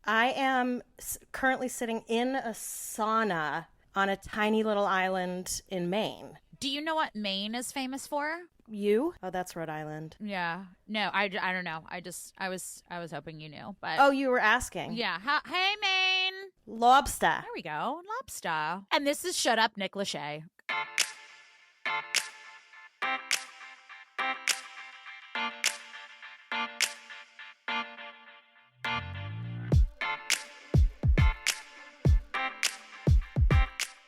I am currently sitting in a sauna on a tiny little island in Maine. Do you know what Maine is famous for? You? Oh, that's Rhode Island. Yeah. No, I don't know. I was hoping you knew, but Oh, you were asking. yeah. Hey, Maine. Lobster. There we go. Lobster. And this is Shut Up, Nick Lachey.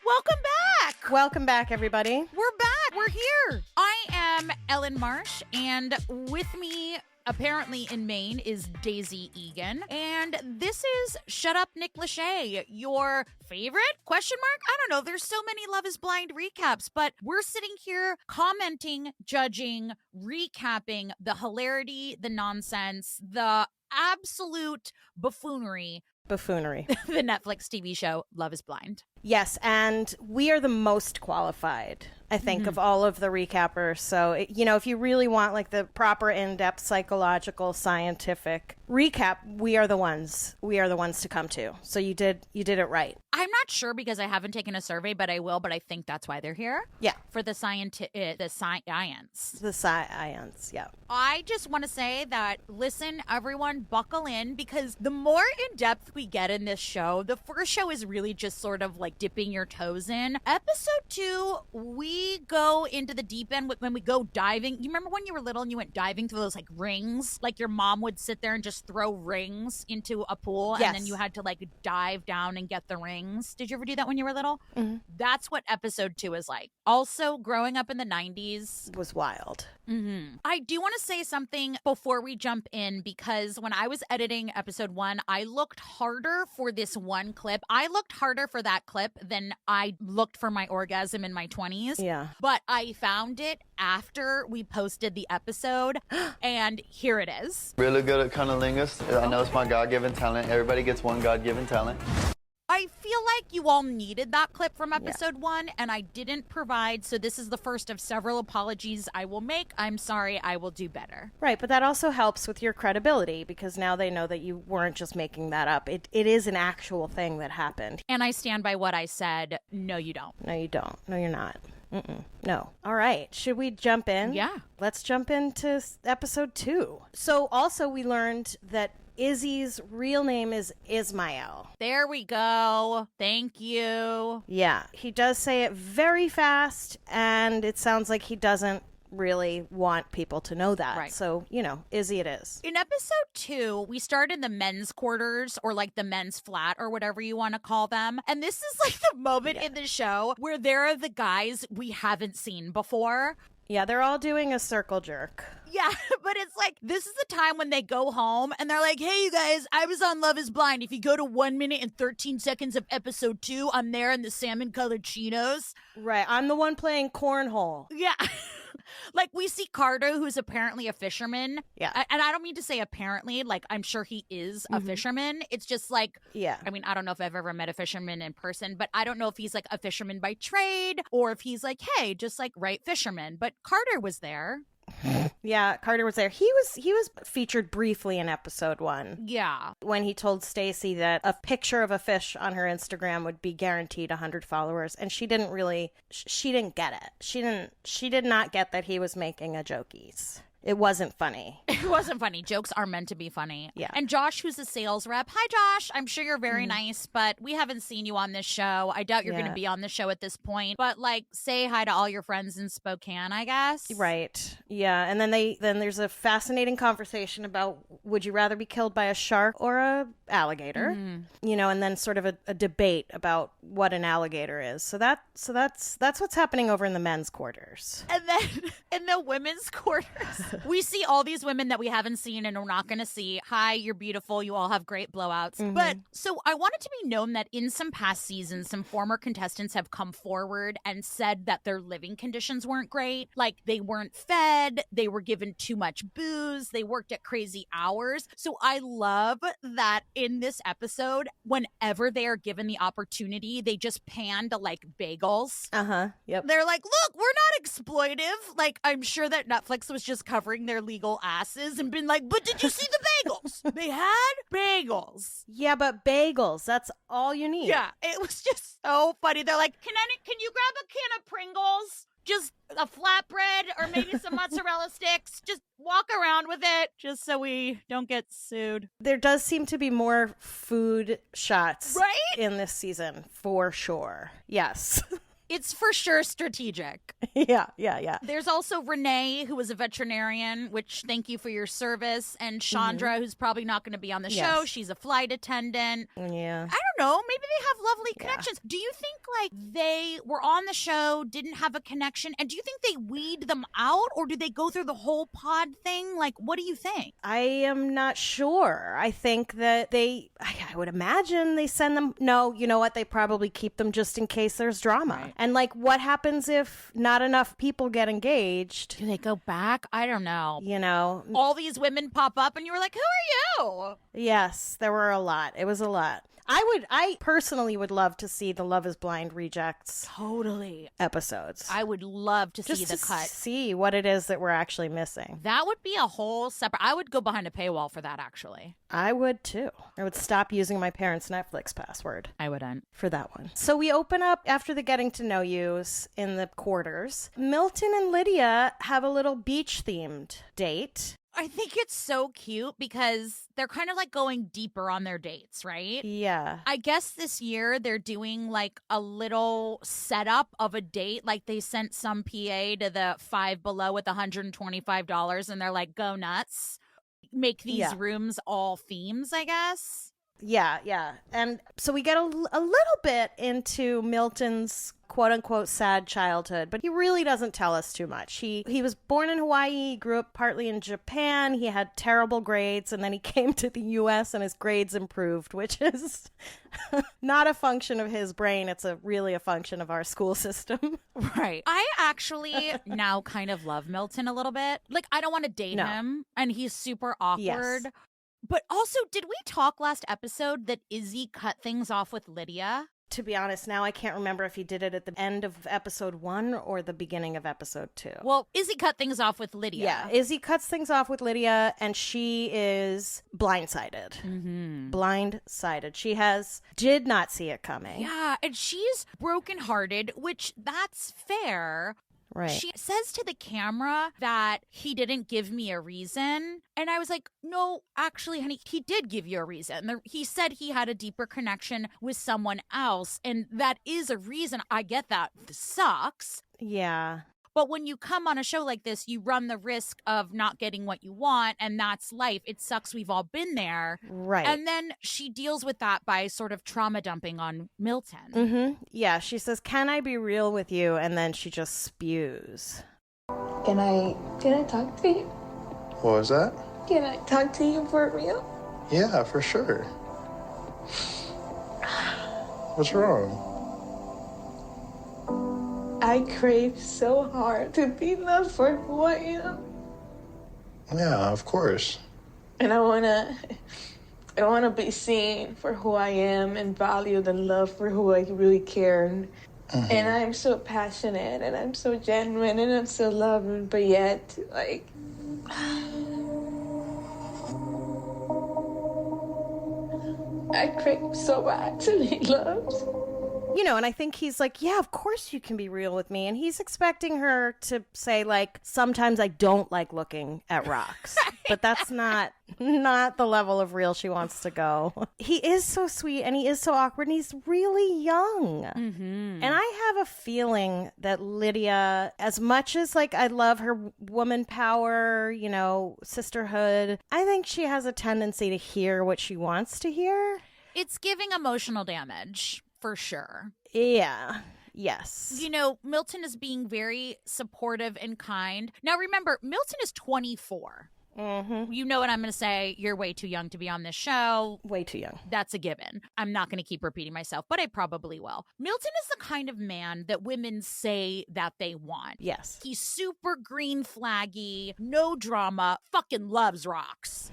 Welcome back. Welcome back, everybody. We're back. We're here. I am Ellen Marsh, and with me, apparently in Maine, is Daisy Egan. And this is Shut Up, Nick Lachey, your favorite? Question mark? I don't know. There's so many Love is Blind recaps, but we're sitting here commenting, judging, recapping the hilarity, the nonsense, the absolute buffoonery. The Netflix TV show Love is Blind. Yes, and we are the most qualified, I think, of all of the recappers. So, if you really want like the proper in-depth psychological, scientific recap, we are the ones to come to. So you did it right. I'm not sure because I haven't taken a survey, but I will. But I think that's why they're here. Yeah, for the science. The science. Yeah. I just want to say that listen, everyone, buckle in because the more in depth we get in this show, the first show is really just sort of like dipping your toes in. Episode 2, we go into the deep end when we go diving. You remember when you were little and you went diving through those like rings? Like your mom would sit there and just throw rings into a pool, yes. And then you had to like dive down and get the rings. Did you ever do that when you were little? Mm-hmm. That's what episode 2 is like. Also, growing up in the 90s was wild. Mm-hmm. I do want to say something before we jump in because when I was editing episode 1, I looked harder for this one clip. I looked harder for that clip than I looked for my orgasm in my 20s. Yeah. But I found it after we posted the episode, and here it is. Really good at cunnilingus. I know it's my God-given talent. Everybody gets one God-given talent. I feel like you all needed that clip from episode 1, and I didn't provide, so this is the first of several apologies I will make. I'm sorry, I will do better. Right, but that also helps with your credibility, because now they know that you weren't just making that up. It is an actual thing that happened. And I stand by what I said. No, you don't. No, you don't. No, you're not. No. All right. Should we jump in? Yeah. Let's jump into episode 2. So also we learned that Izzy's real name is Ismael. There we go. Thank you. Yeah. He does say it very fast, and it sounds like he doesn't really want people to know that. Right. So, Izzy it is. In episode 2, we start in the men's quarters or like the men's flat or whatever you want to call them. And this is like the moment in the show where there are the guys we haven't seen before. Yeah, they're all doing a circle jerk. Yeah, but it's like, this is the time when they go home and they're like, hey, you guys, I was on Love is Blind. If you go to 1 minute and 13 seconds of episode 2, I'm there in the salmon-colored chinos. Right, I'm the one playing cornhole. Yeah. Like, we see Carter, who's apparently a fisherman. Yeah. And I don't mean to say apparently, like, I'm sure he is a fisherman. It's just like, yeah. I mean, I don't know if I've ever met a fisherman in person, but I don't know if he's like a fisherman by trade or if he's like, hey, just like, right, fisherman. But Carter was there. Yeah, Carter was there. He was featured briefly in episode 1. Yeah. When he told Stacy that a picture of a fish on her Instagram would be guaranteed 100 followers, and she didn't get it. She did not get that he was making a jokies. It wasn't funny. It wasn't funny. Jokes are meant to be funny. Yeah. And Josh, who's a sales rep. Hi, Josh. I'm sure you're very nice, but we haven't seen you on this show. I doubt you're going to be on the show at this point. But, like, say hi to all your friends in Spokane, I guess. Right. Yeah. And then there's a fascinating conversation about would you rather be killed by a shark or a alligator? And then sort of a debate about what an alligator is. So that's what's happening over in the men's quarters. And then in the women's quarters, we see all these women that we haven't seen and we're not going to see. Hi, you're beautiful. You all have great blowouts. But so I want it to be known that in some past seasons, some former contestants have come forward and said that their living conditions weren't great. Like they weren't fed. They were given too much booze. They worked at crazy hours. So I love that in this episode, whenever they are given the opportunity, they just pan to like bagels. Yep. They're like, look, we're not exploitive. Like, I'm sure that Netflix was just covering covering their legal asses and been like, but did you see the bagels? They had bagels. Yeah, but bagels, that's all you need. Yeah, it was just so funny. They're like, can you grab a can of Pringles? Just a flatbread or maybe some mozzarella sticks. Just walk around with it just so we don't get sued. There does seem to be more food shots Right? in this season, for sure. Yes. It's for sure strategic. Yeah. There's also Renee, who is a veterinarian, which thank you for your service. And Chandra, who's probably not going to be on the show. She's a flight attendant. Yeah. I don't know. Maybe they have lovely connections. Do you think like they were on the show, didn't have a connection? And do you think they weed them out or do they go through the whole pod thing? Like, what do you think? I am not sure. I think that I would imagine they send them. No, you know what? They probably keep them just in case there's drama. Right. And like, what happens if not enough people get engaged? Do they go back? I don't know. You know, All these women pop up and you were like, who are you? yes, there were a lot. It was a lot. I personally would love to see the Love is Blind Rejects Totally. episodes. I would love to just see the to cut. see what it is that we're actually missing. That would be a whole separate. I would go behind a paywall for that, actually. I would too. I would stop using my parents' Netflix password I wouldn't. for that one. So we open up after the getting to know yous in the quarters. Milton and Lydia have a little beach themed date. I think it's so cute because they're kind of like going deeper on their dates, right? Yeah. I guess this year they're doing like a little setup of a date. Like they sent some PA to the Five Below with $125 and they're like, go nuts. Make these rooms all themes, I guess. Yeah. And so we get a little bit into Milton's quote-unquote sad childhood, but he really doesn't tell us too much. He was born in Hawaii, he grew up partly in Japan, he had terrible grades, and then he came to the U.S. and his grades improved, which is not a function of his brain. It's really a function of our school system. Right. I actually now kind of love Milton a little bit. Like, I don't want to date him, and he's super awkward. Yes. But also, did we talk last episode that Izzy cut things off with Lydia? To be honest, now I can't remember if he did it at the end of episode 1 or the beginning of episode 2. Well, Izzy cut things off with Lydia. Yeah, Izzy cuts things off with Lydia, and she is blindsided. Blindsided. She did not see it coming. Yeah, and she's brokenhearted, which that's fair. Right. She says to the camera that he didn't give me a reason. And I was like, no, actually, honey, he did give you a reason. He said he had a deeper connection with someone else. And that is a reason. I get that. This sucks. Yeah. But when you come on a show like this, you run the risk of not getting what you want, and that's life. It sucks. We've all been there. Right. And then she deals with that by sort of trauma dumping on Milton. Mm-hmm. Yeah, she says, can I be real with you? And then she just spews. Can I talk to you? What was that? Can I talk to you for real? Yeah, for sure. What's wrong? I crave so hard to be loved for who I am. Yeah, of course. And I wanna be seen for who I am and valued and loved for who I really care. And I'm so passionate and I'm so genuine and I'm so loving, but yet, like, I crave so bad to be loved. You know, and I think he's like, yeah, of course you can be real with me. And he's expecting her to say, like, sometimes I don't like looking at rocks. But that's not the level of real she wants to go. He is so sweet and he is so awkward and he's really young. And I have a feeling that Lydia, as much as, like, I love her woman power, you know, sisterhood, I think she has a tendency to hear what she wants to hear. It's giving emotional damage. For sure. Yeah. Yes. You know, Milton is being very supportive and kind. Now, remember, Milton is 24. You know what I'm going to say. You're way too young to be on this show. Way too young. That's a given. I'm not going to keep repeating myself, but I probably will. Milton is the kind of man that women say that they want. Yes. He's super green flaggy, no drama, fucking loves rocks.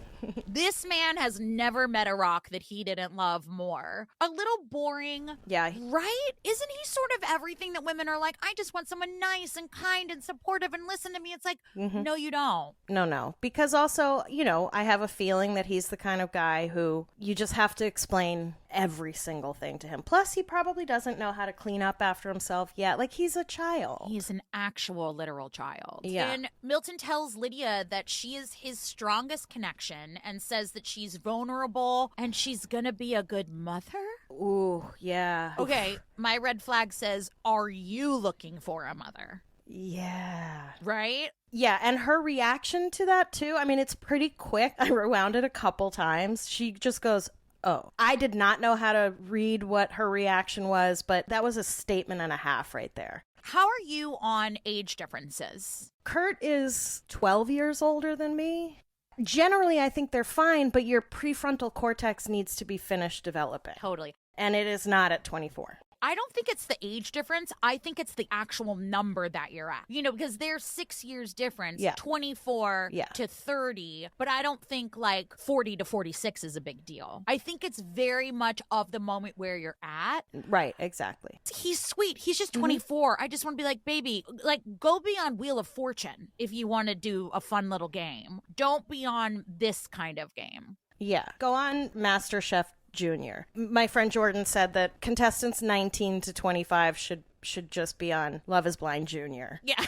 This man has never met a rock that he didn't love more. A little boring. Yeah. Right? Isn't he sort of everything that women are like, I just want someone nice and kind and supportive and listen to me? It's like, no, you don't. No. Because also, I have a feeling that he's the kind of guy who you just have to explain every single thing to him. Plus, he probably doesn't know how to clean up after himself yet. Like, he's a child. He's an actual literal child. Yeah. And Milton tells Lydia that she is his strongest connection and says that she's vulnerable and she's gonna be a good mother. Ooh, yeah. Okay, my red flag says, are you looking for a mother? Yeah. Right? Yeah, and her reaction to that, too, I mean, it's pretty quick. I rewound it a couple times. She just goes, oh. I did not know how to read what her reaction was, but that was a statement and a half right there. How are you on age differences? Kurt is 12 years older than me. Generally, I think they're fine, but your prefrontal cortex needs to be finished developing. Totally. And it is not at 24. I don't think it's the age difference. I think it's the actual number that you're at. Because there's 6 years difference, 24 to 30. But I don't think like 40 to 46 is a big deal. I think it's very much of the moment where you're at. Right, exactly. He's sweet. He's just 24. I just want to be like, baby, like go be on Wheel of Fortune if you want to do a fun little game. Don't be on this kind of game. Yeah. Go on MasterChef Junior. My friend Jordan said that contestants 19 to 25 should just be on Love is Blind Junior. Yeah,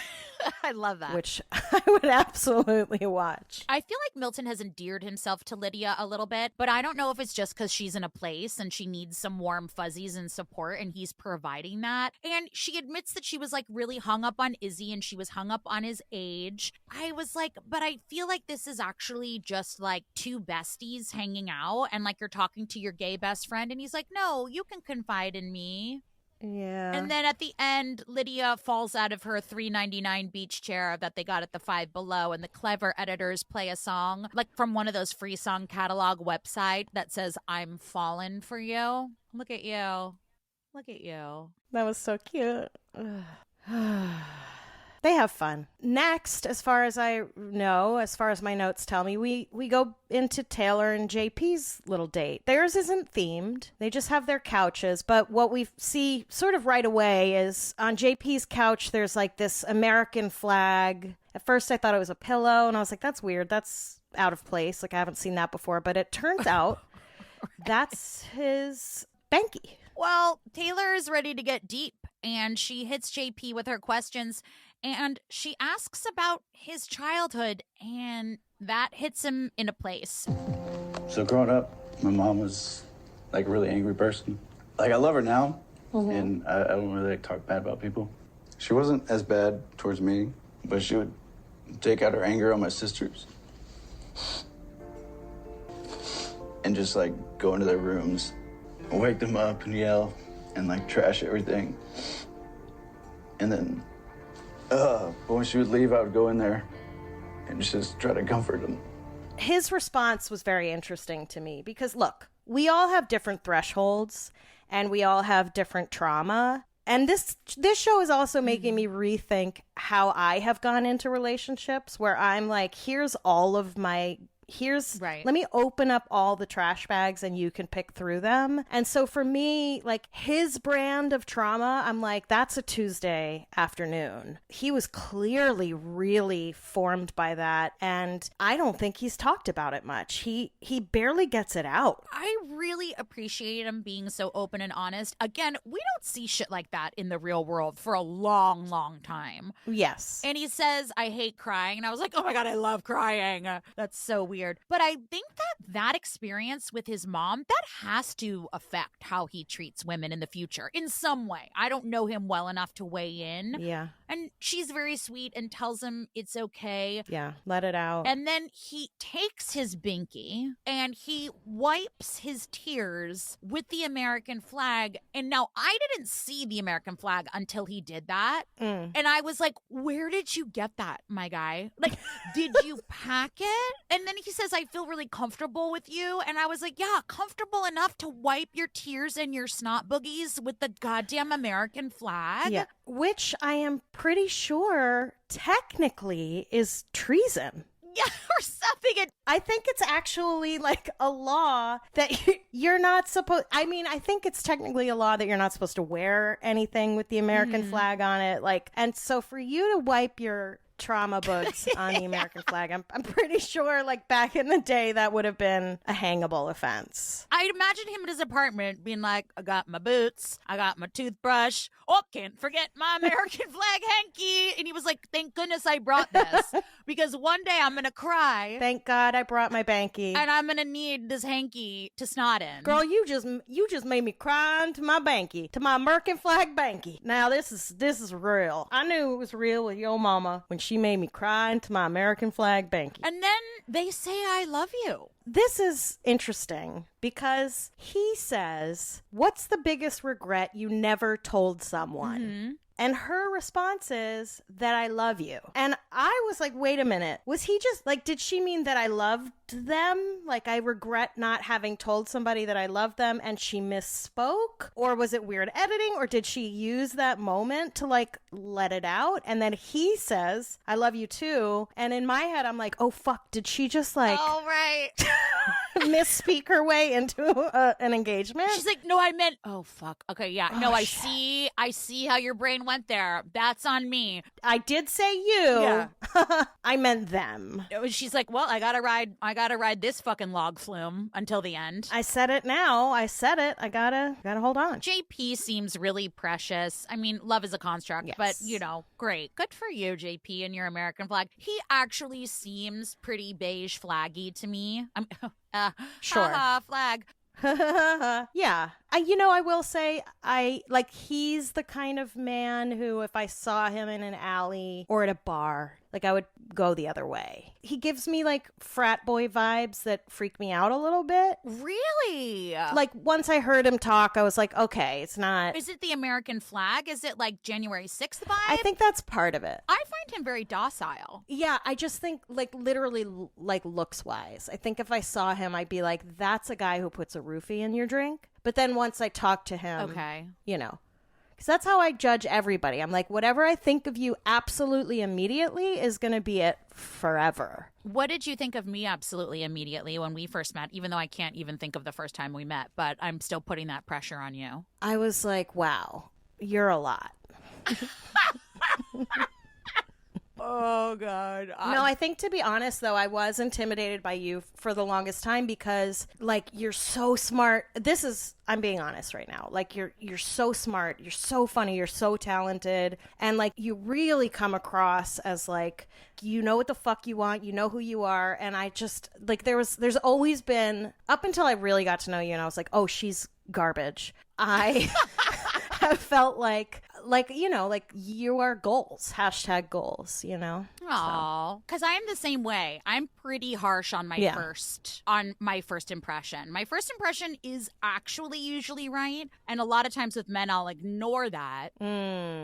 I love that. Which I would absolutely watch. I feel like Milton has endeared himself to Lydia a little bit, but I don't know if it's just because she's in a place and she needs some warm fuzzies and support, and he's providing that. And she admits that she was like really hung up on Izzy and she was hung up on his age. I was like, but I feel like this is actually just like two besties hanging out and like you're talking to your gay best friend, and he's like, no, you can confide in me. Yeah. And then at the end, Lydia falls out of her $3.99 beach chair that they got at the Five Below, and the clever editors play a song, like from one of those free song catalog website that says, I'm fallen for you. Look at you. Look at you. That was so cute. They have fun. Next, as far as I know, as far as my notes tell me, we go into Taylor and JP's little date. Theirs isn't themed. They just have their couches. But what we see sort of right away is on JP's couch, there's like this American flag. At first, I thought it was a pillow, and I was like, that's weird. That's out of place. Like, I haven't seen that before. But it turns out that's his Banky. Well, Taylor is ready to get deep, and she hits JP with her questions. And she asks about his childhood, and that hits him in a place. So growing up, my mom was like a really angry person. Like I love her now, and I don't really like talk bad about people. She wasn't as bad towards me, but she would take out her anger on my sisters. And just like go into their rooms, and wake them up and yell and like trash everything. And then but when she would leave, I would go in there and just try to comfort them. His response was very interesting to me because, look, we all have different thresholds and we all have different trauma. And this show is also making me rethink how I have gone into relationships where I'm like, here's all of my... Right. Let me open up all the trash bags and you can pick through them. And so for me, like his brand of trauma, I'm like, that's a Tuesday afternoon. He was clearly really formed by that. And I don't think he's talked about it much. He barely gets it out. I really appreciate him being so open and honest. Again, we don't see shit like that in the real world for a long, long time. Yes. And he says, I hate crying. And I was like, oh my God, I love crying. That's so weird. But I think that experience with his mom, that has to affect how he treats women in the future in some way. I don't know him well enough to weigh in. Yeah. And she's very sweet and tells him it's okay. Yeah, let it out. And then he takes his binky and he wipes his tears with the American flag. And now I didn't see the American flag until he did that. And I was like, where did you get that, my guy? Like, did you pack it? And then he says, I feel really comfortable with you. And I was like, yeah, comfortable enough to wipe your tears and your snot boogies with the goddamn American flag? Yeah, which I am pretty sure technically is treason. Yeah, or something. I think it's actually like a law that you're not supposed. I mean, I think it's technically a law that you're not supposed to wear anything with the American flag on it. Like, and so for you to wipe your trauma books on the American flag, I'm pretty sure like back in the day that would have been a hangable offense. I'd imagine him in his apartment being like, I got my boots, I got my toothbrush, oh, can't forget my American flag hanky. And he was like, thank goodness I brought this, because one day I'm gonna cry. Thank God I brought my banky. And I'm gonna need this hanky to snot in. Girl, you just made me cry into my banky, to my American flag banky. Now this is real. I knew it was real with your mama when she made me cry into my American flag banky. And then they say I love you. This is interesting because he says, "What's the biggest regret you never told someone?" Mm-hmm. And her response is that I love you. And I was like, wait a minute. Was he just like, did she mean that I loved them? Like, I regret not having told somebody that I loved them and she misspoke? Or was it weird editing? Or did she use that moment to like let it out? And then he says, I love you too. And in my head, I'm like, oh, fuck. Did she just like All right. misspeak her way into an engagement? She's like, no, I meant, oh, fuck. Okay, yeah. Oh, no, I shit. see how your brain went there. That's on me. I did say you. Yeah. I meant them. She's like, well, I gotta ride this fucking log flume until the end. I said it now. I said it. I gotta hold on. JP seems really precious. I mean, love is a construct, Yes. but, you know, great. Good for you, JP, and your American flag. He actually seems pretty beige flaggy to me. Sure. Haha, flag. Yeah. I will say, he's the kind of man who, if I saw him in an alley or at a bar, like, I would go the other way. He gives me, like, frat boy vibes that freak me out a little bit. Really? Like, once I heard him talk, I was like, okay, it's not... Is it the American flag? Is it, like, January 6th vibe? I think that's part of it. I find him very docile. Yeah, I just think, like, literally, like, looks-wise. I think if I saw him, I'd be like, that's a guy who puts a roofie in your drink. But then once I talk to him, Okay. Because that's how I judge everybody. I'm like, whatever I think of you absolutely immediately is going to be it forever. What did you think of me absolutely immediately when we first met, even though I can't even think of the first time we met, but I'm still putting that pressure on you? I was like, wow, you're a lot. Oh, God. No, I think, to be honest, though, I was intimidated by you for the longest time because, like, you're so smart. I'm being honest right now. Like, you're so smart. You're so funny. You're so talented. And, like, you really come across as, like, you know what the fuck you want. You know who you are. And I just, like, there's always been, up until I really got to know you and I was like, oh, she's garbage. I have felt like you are goals, #goals, Aw, because I am the same way. I'm pretty harsh on my first impression. My first impression is actually usually right, and a lot of times with men, I'll ignore that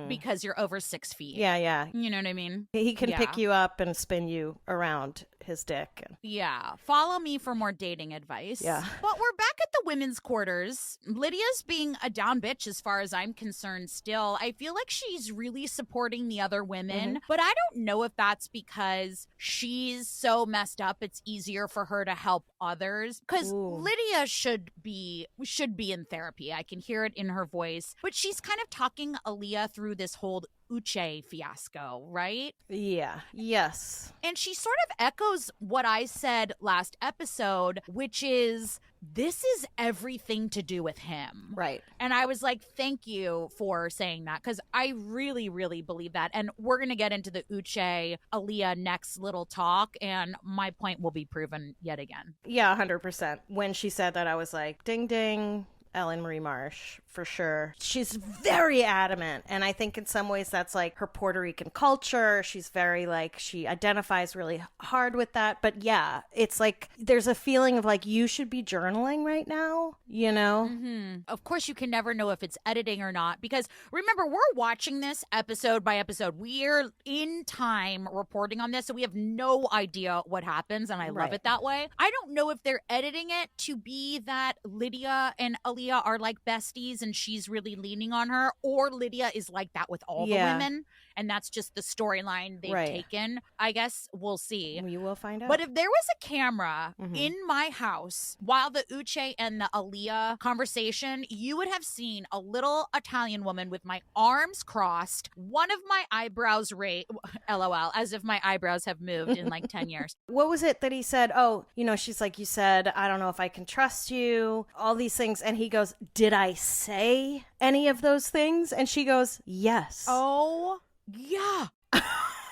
because you're over 6 feet. Yeah. You know what I mean? He can pick you up and spin you around his dick. Yeah. Follow me for more dating advice. Yeah. But we're back at the women's quarters. Lydia's being a down bitch as far as I'm concerned still. I feel like she's really supporting the other women, but I don't know if that's because she's so messed up it's easier for her to help others. Because Lydia should be in therapy. I can hear it in her voice. But she's kind of talking Aaliyah through this whole Lachey fiasco, right? Yeah. Yes. And she sort of echoes what I said last episode, which is, this is everything to do with him. Right. And I was like, thank you for saying that, because I really, really believe that. And we're going to get into the Uche Aaliyah next little talk, and my point will be proven yet again. Yeah, 100%. When she said that, I was like, ding, ding. Ellen Marie Marsh, for sure. She's very adamant. And I think in some ways that's like her Puerto Rican culture. She's very like, she identifies really hard with that. But yeah, it's like there's a feeling of like, you should be journaling right now, Mm-hmm. Of course, you can never know if it's editing or not, because remember, we're watching this episode by episode. We're in time reporting on this, so we have no idea what happens. And I love it that way. I don't know if they're editing it to be that Lydia and Aaliyah are like besties and she's really leaning on her, or Lydia is like that with all the women and that's just the storyline they've Right. taken. I guess we'll see. You will find out. But if there was a camera in my house while the Uche and the Aaliyah conversation, you would have seen a little Italian woman with my arms crossed, one of my eyebrows raised, LOL, as if my eyebrows have moved in like 10 years. What was it that he said? Oh, she's like, you said, I don't know if I can trust you, all these things. And he goes, did I say any of those things? And she goes, yes. Oh, yeah.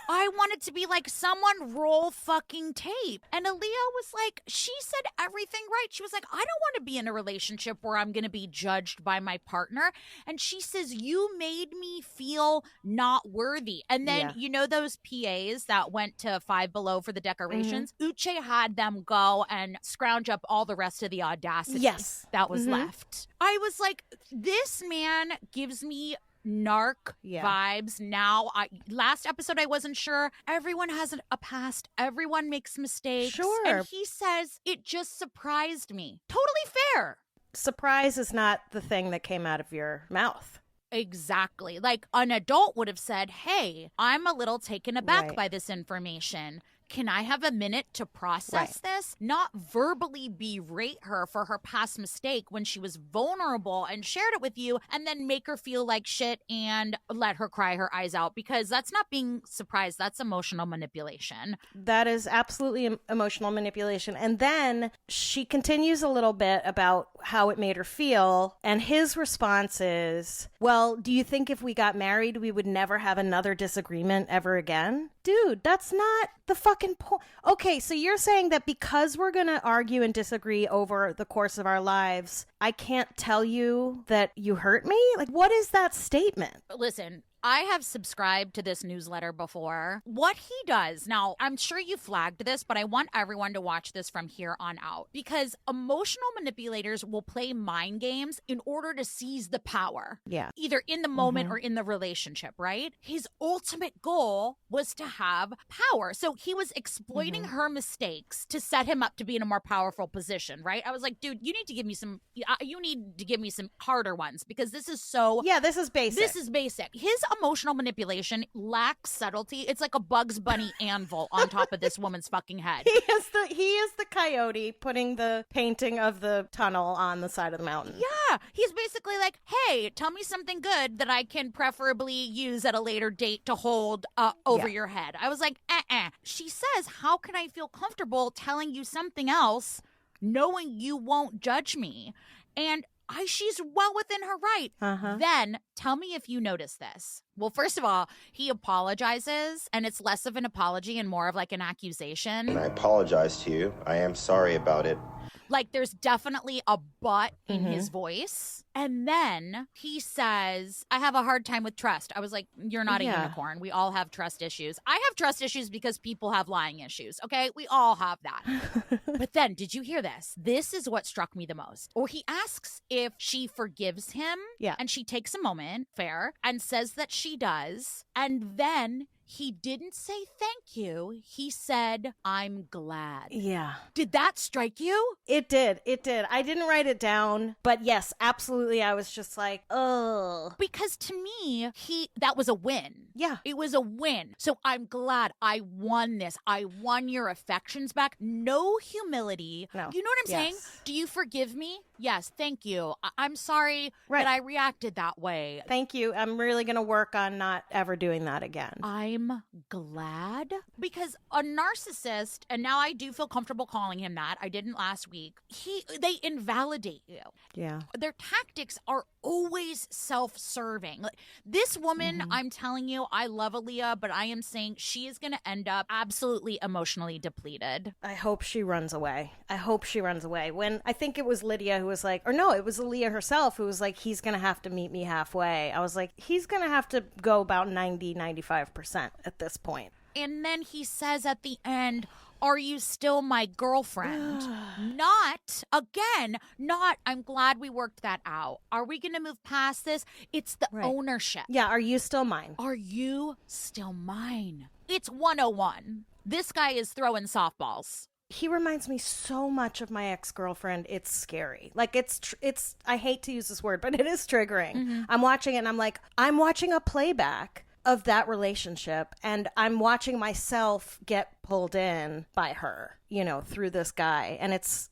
I wanted to be like, someone roll fucking tape. And Aaliyah was like, she said everything right. She was like, I don't want to be in a relationship where I'm going to be judged by my partner. And she says, you made me feel not worthy. And then, those PAs that went to Five Below for the decorations, Uche had them go and scrounge up all the rest of the audacity that was left. I was like, this man gives me narc vibes. Now, last episode I wasn't sure. Everyone has a past. Everyone makes mistakes. Sure. And he says it just surprised me. Totally fair. Surprise is not the thing that came out of your mouth. Exactly. Like an adult would have said, hey, I'm a little taken aback by this information. Can I have a minute to process this? Not verbally berate her for her past mistake when she was vulnerable and shared it with you, and then make her feel like shit and let her cry her eyes out, because that's not being surprised. That's emotional manipulation. That is absolutely emotional manipulation. And then she continues a little bit about how it made her feel. And his response is, well, do you think if we got married, we would never have another disagreement ever again? Dude, that's not the fucking point. Okay, so you're saying that because we're going to argue and disagree over the course of our lives, I can't tell you that you hurt me? Like, what is that statement? Listen, I have subscribed to this newsletter before. What he does, now, I'm sure you flagged this, but I want everyone to watch this from here on out, because emotional manipulators will play mind games in order to seize the power. Yeah. Either in the moment or in the relationship, right? His ultimate goal was to have power. So he was exploiting her mistakes to set him up to be in a more powerful position, right? I was like, dude, you need to give me some harder ones, because this is so... Yeah, this is basic. This is basic. His emotional manipulation lacks subtlety. It's like a Bugs Bunny anvil on top of this woman's fucking head. He is the coyote putting the painting of the tunnel on the side of the mountain. Yeah. He's basically like, hey, tell me something good that I can preferably use at a later date to hold over your head. I was like, She says, how can I feel comfortable telling you something else knowing you won't judge me? And she's well within her right. Then tell me if you notice this. Well, first of all, he apologizes, and it's less of an apology and more of like an accusation. And I apologize to you. I am sorry about it. Like, there's definitely a but in his voice. And then he says, I have a hard time with trust. I was like, you're not a unicorn. We all have trust issues. I have trust issues because people have lying issues. Okay? We all have that. But then, did you hear this? This is what struck me the most. Or he asks if she forgives him. Yeah. And she takes a moment, fair, and says that she does. And then he didn't say thank you. He said, I'm glad. Yeah. Did that strike you? It did. I didn't write it down, but yes, absolutely. I was just like, oh. Because to me, that was a win. Yeah. It was a win. So I'm glad I won this. I won your affections back. No humility. No. You know what I'm saying? Do you forgive me? Yes, thank you. I'm sorry that I reacted that way. Thank you. I'm really going to work on not ever doing that again. I'm glad, because a narcissist, and now I do feel comfortable calling him that, I didn't last week, they invalidate you. Yeah. Their tactics are always self-serving. Like, this woman, I'm telling you, I love Aaliyah, but I am saying she is going to end up absolutely emotionally depleted. I hope she runs away. When I think it was Lydia who was like, or no, it was Aaliyah herself who was like, he's going to have to meet me halfway. I was like, he's going to have to go about 95% at this point. And then he says at the end, are you still my girlfriend? Not, I'm glad we worked that out. Are we going to move past this? It's the ownership. Yeah, are you still mine? Are you still mine? It's 101. This guy is throwing softballs. He reminds me so much of my ex-girlfriend. It's scary. Like, it's I hate to use this word, but it is triggering. I'm watching it and I'm like, I'm watching a playback of that relationship, and I'm watching myself get pulled in by her, through this guy. And it's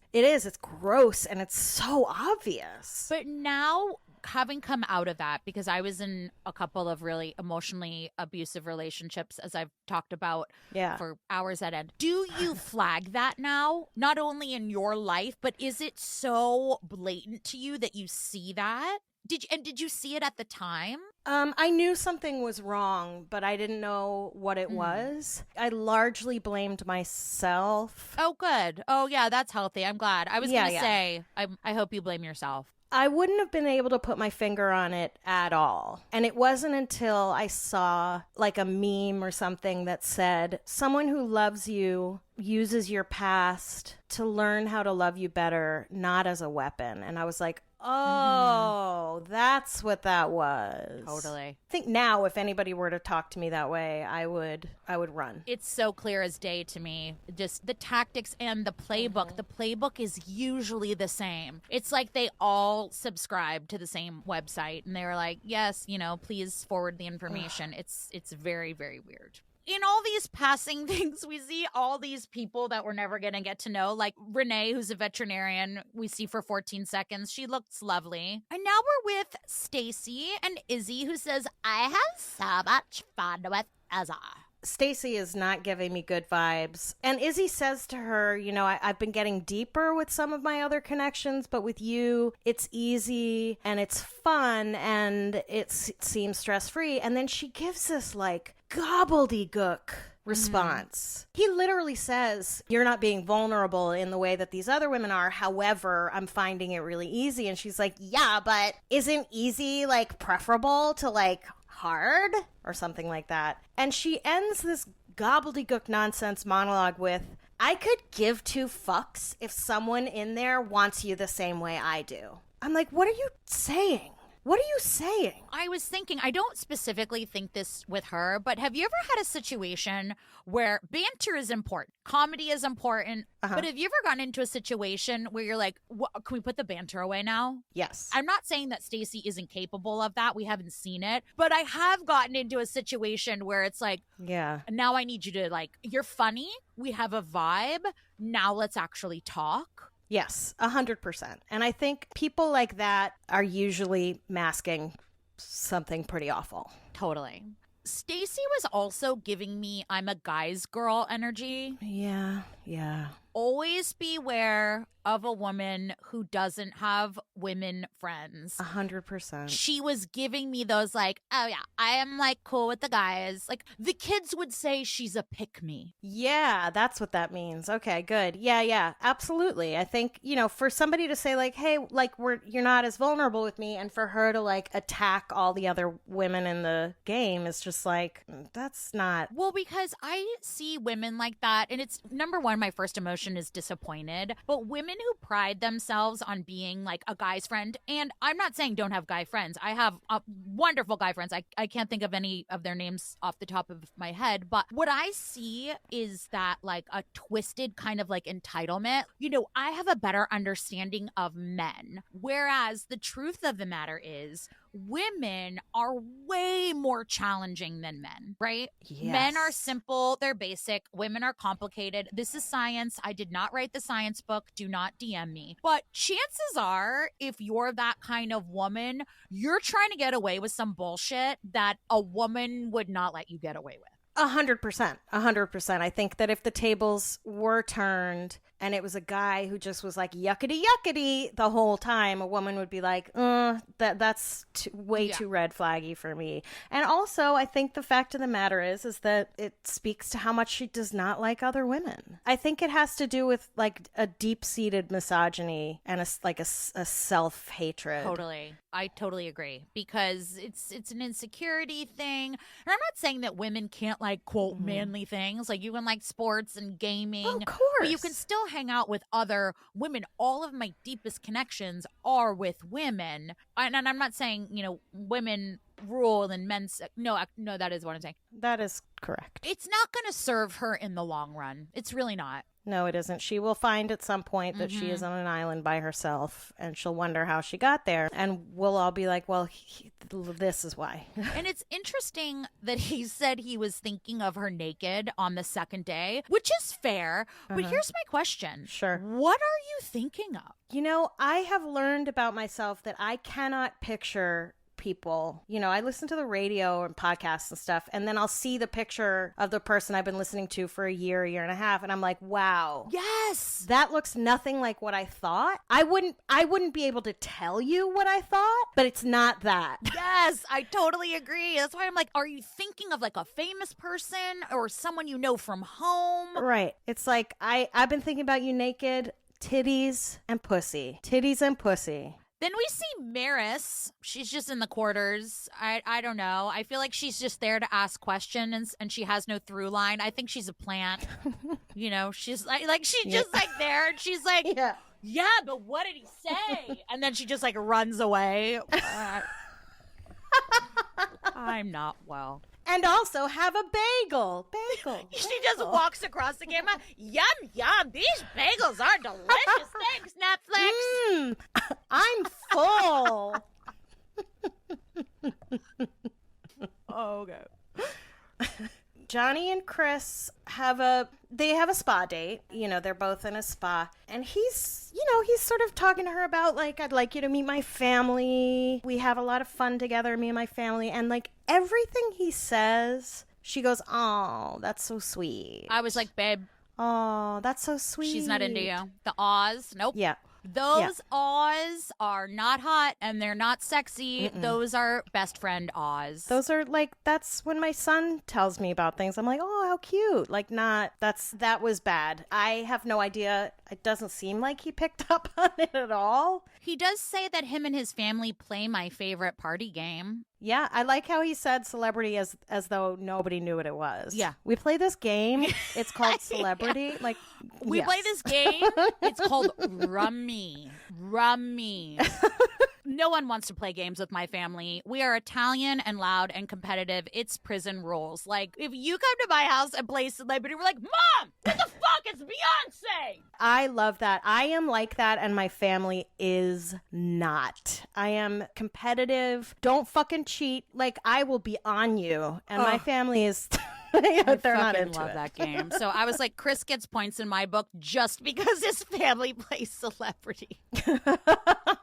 gross, and it's so obvious. But now, having come out of that, because I was in a couple of really emotionally abusive relationships, as I've talked about for hours at end, do you flag that now? Not only in your life, but is it so blatant to you that you see that? Did you see it at the time? I knew something was wrong, but I didn't know what it was. I largely blamed myself. Oh, good. Oh, yeah, that's healthy. I'm glad. I was going to say, I hope you blame yourself. I wouldn't have been able to put my finger on it at all. And it wasn't until I saw like a meme or something that said, someone who loves you uses your past to learn how to love you better, not as a weapon. And I was like, oh, that's what that was. Totally. I think now if anybody were to talk to me that way, I would run. It's so clear as day to me. Just the tactics and the playbook. The playbook is usually the same. It's like they all subscribe to the same website and they're like, yes, please forward the information. It's very, very weird. In all these passing things, we see all these people that we're never going to get to know, like Renee, who's a veterinarian we see for 14 seconds. She looks lovely. And now we're with Stacy and Izzy, who says, I have so much fun with Ezra. Stacy is not giving me good vibes. And Izzy says to her, I've been getting deeper with some of my other connections, but with you, it's easy and it's fun and it seems stress-free. And then she gives this like gobbledygook response. He literally says, you're not being vulnerable in the way that these other women are. However, I'm finding it really easy. And she's like, yeah, but isn't easy like preferable to like hard or something like that? And she ends this gobbledygook nonsense monologue with, I could give two fucks if someone in there wants you the same way I do. I'm like, what are you saying? What are you saying? I was thinking, I don't specifically think this with her, but have you ever had a situation where banter is important, comedy is important, but have you ever gotten into a situation where you're like, can we put the banter away now? Yes. I'm not saying that Stacey isn't capable of that. We haven't seen it, but I have gotten into a situation where it's like, now I need you to like, you're funny. We have a vibe. Now let's actually talk. Yes, 100%. And I think people like that are usually masking something pretty awful. Totally. Stacey was also giving me I'm a guy's girl energy. Yeah. Always beware of a woman who doesn't have women friends. 100%. She was giving me those like, oh yeah, I am like cool with the guys. Like the kids would say she's a pick-me. Yeah, that's what that means. Okay, good. Yeah, absolutely. I think, for somebody to say like, hey, like you're not as vulnerable with me, and for her to like attack all the other women in the game is just like, that's not. Well, because I see women like that, and it's number one, my first emotion is disappointed, but women who pride themselves on being like a guy's friend, and I'm not saying don't have guy friends. I have wonderful guy friends. I can't think of any of their names off the top of my head, but what I see is that like a twisted kind of like entitlement. I have a better understanding of men, whereas the truth of the matter is women are way more challenging than men, right? Yes. Men are simple, they're basic. Women are complicated. This is science. I did not write the science book. Do not DM me. But chances are, if you're that kind of woman, you're trying to get away with some bullshit that a woman would not let you get away with. 100%. I think that if the tables were turned and it was a guy who just was like yuckity the whole time, a woman would be like, that's way too red flaggy for me. And also, I think the fact of the matter is that it speaks to how much she does not like other women. I think it has to do with like a deep-seated misogyny and a self-hatred. Totally. I totally agree, because it's an insecurity thing. And I'm not saying that women can't like quote manly things, like you can like sports and gaming. Oh, of course. But you can still hang out with other women. All of my deepest connections are with women. And I'm not saying, women rule and men's no, that is what I'm saying. That is correct. It's not going to serve her in the long run. It's really not. No, it isn't. She will find at some point that she is on an island by herself, and she'll wonder how she got there. And we'll all be like, well, this is why. And it's interesting that he said he was thinking of her naked on the second day, which is fair. But here's my question. Sure. What are you thinking of? You know, I have learned about myself that I cannot picture people. You know, I listen to the radio and podcasts and stuff, and then I'll see the picture of the person I've been listening to for a year and a half, and I'm like, wow. Yes. That looks nothing like what I thought. I wouldn't be able to tell you what I thought, but it's not that. Yes, I totally agree. That's why I'm like, are you thinking of like a famous person or someone you know from home? Right. It's like I've been thinking about you naked, titties and pussy. Titties and pussy. Then we see Maris. She's just in the quarters. I don't know. I feel like she's just there to ask questions and she has no through line. I think she's a plant. You know, she's like she's just like there and she's like, yeah, but what did he say? And then she just like runs away. I'm not well. And also have a bagel. She just walks across the camera. Yum, yum. These bagels are delicious. Thanks, Netflix. I'm full. Okay. Johnny and Chris have a spa date. You know, they're both in a spa. And he's sort of talking to her about, like, I'd like you to meet my family. We have a lot of fun together, me and my family. And, like, everything he says, she goes, oh, that's so sweet. I was like, babe. Oh, that's so sweet. She's not into you. The Oz, nope. Yeah. Those Oz are not hot and they're not sexy. Those are best friend Oz. Those are like, that's when my son tells me about things. I'm like, oh, how cute. Like, that was bad. I have no idea. It doesn't seem like he picked up on it at all. He does say that him and his family play my favorite party game. Yeah, I like how he said celebrity as though nobody knew what it was. Yeah. We play this game. It's called Celebrity. Like, we play this game. It's called Rummy. No one wants to play games with my family. We are Italian and loud and competitive. It's prison rules. Like, if you come to my house and play Celebrity, we're like, Mom, what the fuck? It's Beyonce. I love that. I am like that, and my family is not. I am competitive. Don't fucking cheat. Like, I will be on you. And my family is... they're not into love it. that game. So I was like, Chris gets points in my book just because his family plays Celebrity.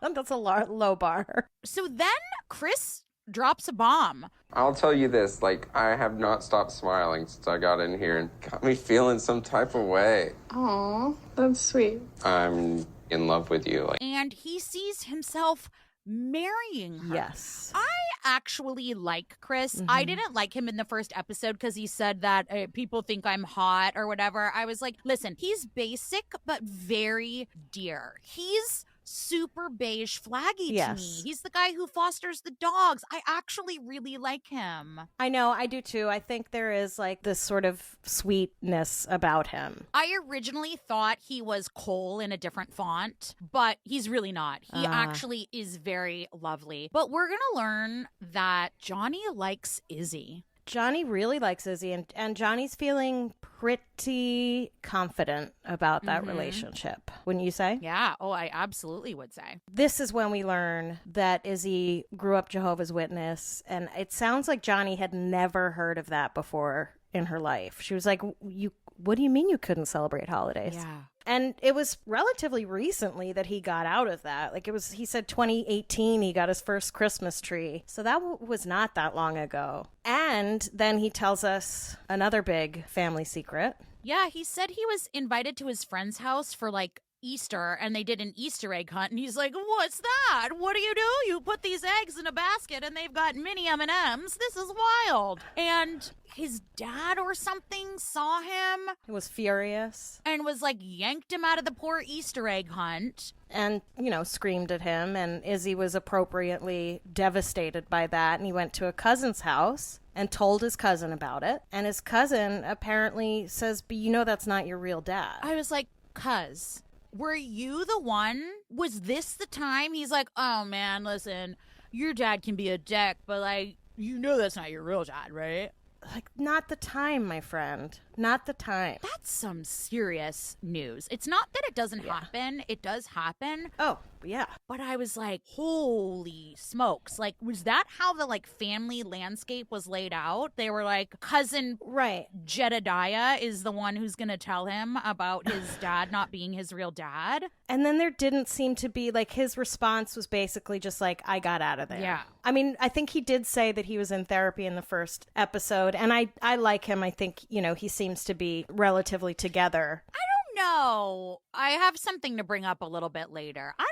That's a low bar. So then Chris drops a bomb. I'll tell you this, like, I have not stopped smiling since I got in here and got me feeling some type of way. Aw, that's sweet. I'm in love with you. Like, And he sees himself marrying her. Yes. I actually like Chris. I didn't like him in the first episode because he said that people think I'm hot or whatever. I was like, listen, he's basic but very dear. He's super beige flaggy to me. He's the guy who fosters the dogs. I actually really like him. I know, I do too. I think there is like this sort of sweetness about him. I originally thought he was Cole in a different font, but he's really not. He actually is very lovely. But we're going to learn that Johnny likes Izzy. Johnny really likes Izzy, and Johnny's feeling pretty confident about that relationship, wouldn't you say? Yeah. Oh, I absolutely would say. This is when we learn that Izzy grew up Jehovah's Witness, and it sounds like Johnny had never heard of that before in her life. She was like, what do you mean you couldn't celebrate holidays? Yeah. And it was relatively recently that he got out of that. Like, it was, he said 2018, he got his first Christmas tree. So that was not that long ago. And then he tells us another big family secret. Yeah, he said he was invited to his friend's house for like Easter and they did an Easter egg hunt and he's like, what's that? What do? You put these eggs in a basket and they've got mini M&Ms. This is wild. And his dad or something saw him. He was furious. And was like yanked him out of the poor Easter egg hunt. And, screamed at him. And Izzy was appropriately devastated by that. And he went to a cousin's house and told his cousin about it. And his cousin apparently says, but that's not your real dad. I was like, cuz, were you the one? Was this the time? He's like, oh man, listen, your dad can be a dick, but like, that's not your real dad, right? Like, not the time, my friend. Not the time. That's some serious news. It's not that it doesn't happen. It does happen. Oh, yeah. But I was like, holy smokes. Like, was that how the, like, family landscape was laid out? They were like, cousin Jedediah is the one who's going to tell him about his dad not being his real dad. And then there didn't seem to be, like, his response was basically just like, I got out of there. Yeah. I mean, I think he did say that he was in therapy in the first episode. And I like him. I think, you know, he seems to be relatively together. I don't know. I have something to bring up a little bit later. I don't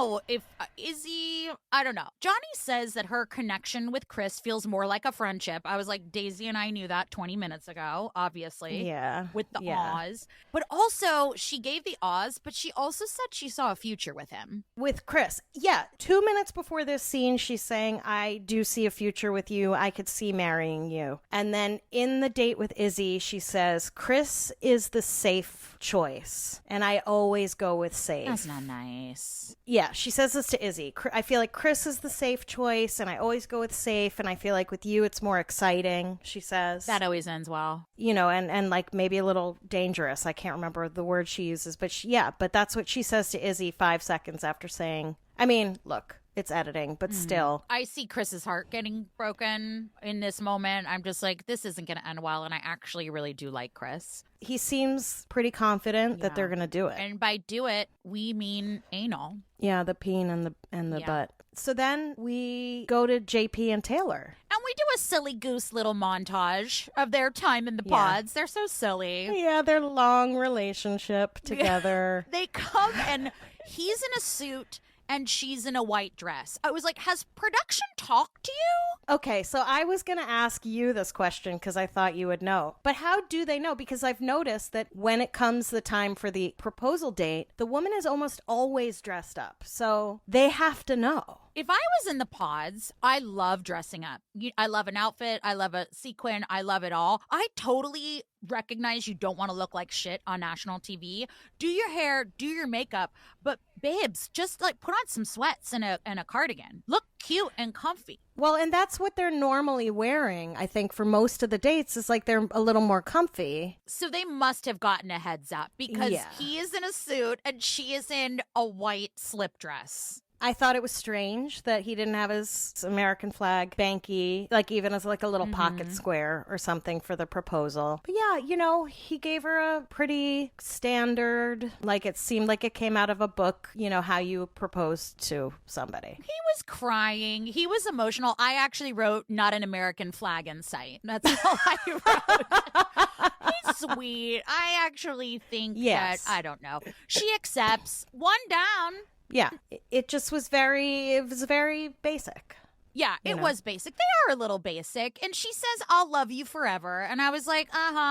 know if Izzy, I don't know. Johnny says that her connection with Chris feels more like a friendship. I was like, Daisy and I knew that 20 minutes ago, obviously. Yeah. With the Oz. But also, she gave the Oz, but she also said she saw a future with him. With Chris. Yeah. 2 minutes before this scene, she's saying, I do see a future with you. I could see marrying you. And then in the date with Izzy, she says, Chris is the safe choice. And I always go with safe. That's not nice. Yeah, she says this to Izzy. I feel like Chris is the safe choice, and I always go with safe, and I feel like with you it's more exciting, she says. That always ends well. You know, and like maybe a little dangerous. I can't remember the word she uses, but but that's what she says to Izzy 5 seconds after saying, I mean, look, it's editing, but still. I see Chris's heart getting broken in this moment. I'm just like, this isn't going to end well, and I actually really do like Chris. He seems pretty confident that they're going to do it. And by do it, we mean anal. Yeah, the peen and the butt. So then we go to JP and Taylor. And we do a silly goose little montage of their time in the pods. They're so silly. Yeah, their long relationship together. They come and he's in a suit and she's in a white dress. I was like, has production talked to you? Okay, so I was going to ask you this question because I thought you would know. But how do they know? Because I've noticed that when it comes the time for the proposal date, the woman is almost always dressed up. So they have to know. If I was in the pods, I love dressing up. I love an outfit. I love a sequin. I love it all. I totally recognize you don't want to look like shit on national TV. Do your hair, do your makeup, but babes, just like put on some sweats and a cardigan. Look cute and comfy. Well, and that's what they're normally wearing, I think, for most of the dates is like they're a little more comfy. So they must have gotten a heads up because he is in a suit and she is in a white slip dress. I thought it was strange that he didn't have his American flag banky, like even as like a little pocket square or something for the proposal. But yeah, you know, he gave her a pretty standard, like it seemed like it came out of a book, you know, how you propose to somebody. He was crying. He was emotional. I actually wrote not an American flag in sight. That's all I wrote. He's sweet. I actually think that, I don't know. She accepts. One down. Yeah, it just was very basic. Yeah, it was basic. They are a little basic. And she says, I'll love you forever. And I was like,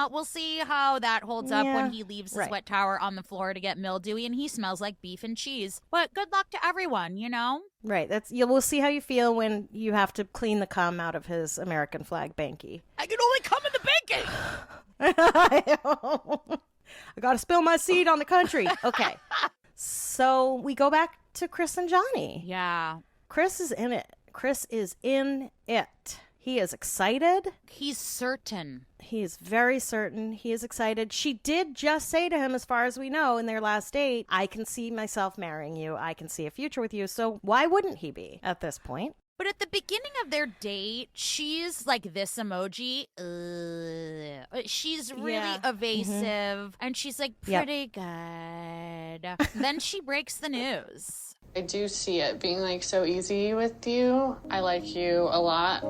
we'll see how that holds up when he leaves his wet towel on the floor to get mildewy and he smells like beef and cheese. But good luck to everyone, you know? Right. We'll see how you feel when you have to clean the cum out of his American flag banky. I can only come in the banky. I got to spill my seed on the country. Okay. So we go back to Chris and Johnny. Yeah. Chris is in it. Chris is in it. He is excited. He's certain. He is very certain. He is excited. She did just say to him, as far as we know, in their last date, I can see myself marrying you. I can see a future with you. So why wouldn't he be at this point? But at the beginning of their date, she's like this emoji. She's really evasive. And she's like, pretty good. Then she breaks the news. I do see it being like so easy with you. I like you a lot.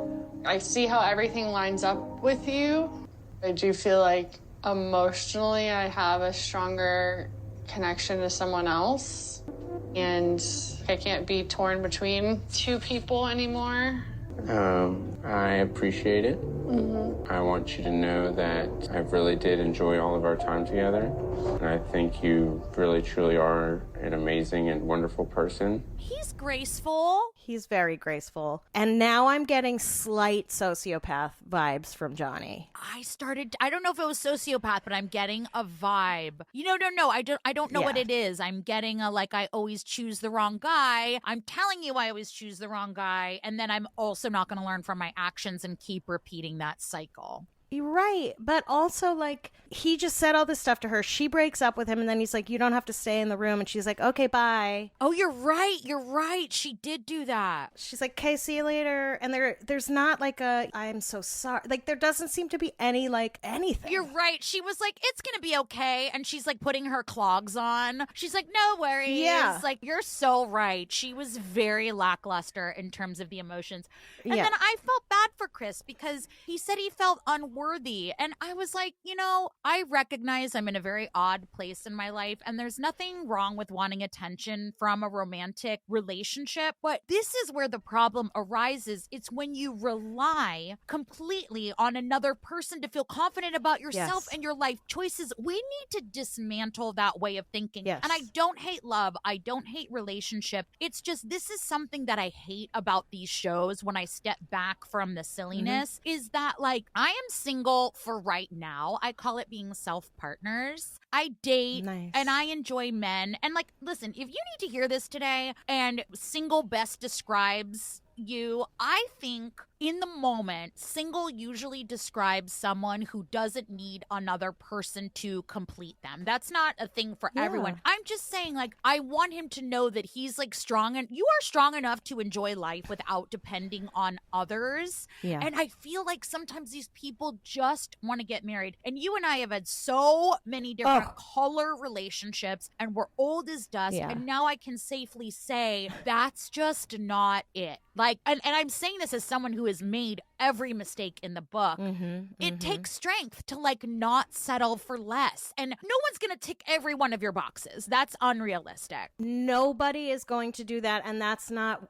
I see how everything lines up with you. I do feel like emotionally I have a stronger connection to someone else. And I can't be torn between two people anymore. I appreciate it. I want you to know that I really did enjoy all of our time together. And I think you really, truly are an amazing and wonderful person. He's graceful. He's very graceful. And now I'm getting slight sociopath vibes from Johnny. I don't know if it was sociopath, but I'm getting a vibe. No, I don't know what it is. I'm getting a, like, I always choose the wrong guy. I'm telling you I always choose the wrong guy. And then I'm also not going to learn from my actions and keep repeating that cycle. You're right. But also, like, he just said all this stuff to her. She breaks up with him, and then he's like, you don't have to stay in the room. And she's like, okay, bye. Oh, you're right. You're right. She did do that. She's like, okay, see you later. And there's not like a, I'm so sorry. Like, there doesn't seem to be any, like, anything. You're right. She was like, it's going to be okay. And she's like putting her clogs on. She's like, no worries. Yeah. Like, you're so right. She was very lackluster in terms of the emotions. And Yeah. then I felt bad for Chris because he said he felt unworthy. And I was like, I recognize I'm in a very odd place in my life. And there's nothing wrong with wanting attention from a romantic relationship. But this is where the problem arises. It's when you rely completely on another person to feel confident about yourself Yes. and your life choices. We need to dismantle that way of thinking. Yes. And I don't hate love. I don't hate relationship. It's just this is something that I hate about these shows when I step back from the silliness is that, like, I am single for right now. I call it being self-partners. I date Nice. and I enjoy men. And, like, listen, if you need to hear this today and single best describes you, I think in the moment, single usually describes someone who doesn't need another person to complete them. That's not a thing for everyone. I'm just saying, like, I want him to know that he's, like, strong, and you are strong enough to enjoy life without depending on others. Yeah. And I feel like sometimes these people just want to get married. And you and I have had so many different color relationships, and we're old as dust. Yeah. And now I can safely say that's just not it. Like, and I'm saying this as someone who has made every mistake in the book. It takes strength to, like, not settle for less. And no one's going to tick every one of your boxes. That's unrealistic. Nobody is going to do that, and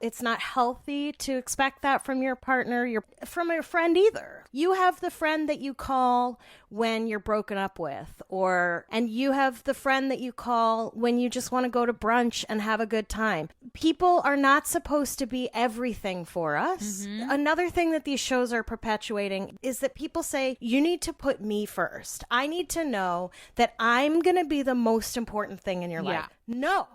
it's not healthy to expect that from your partner, from your friend either. You have the friend that you call when you're broken up with, and you have the friend that you call when you just want to go to brunch and have a good time. People are not supposed to be everything for us. Another thing that these shows are perpetuating is that people say, you need to put me first. I need to know that I'm going to be the most important thing in your life. No.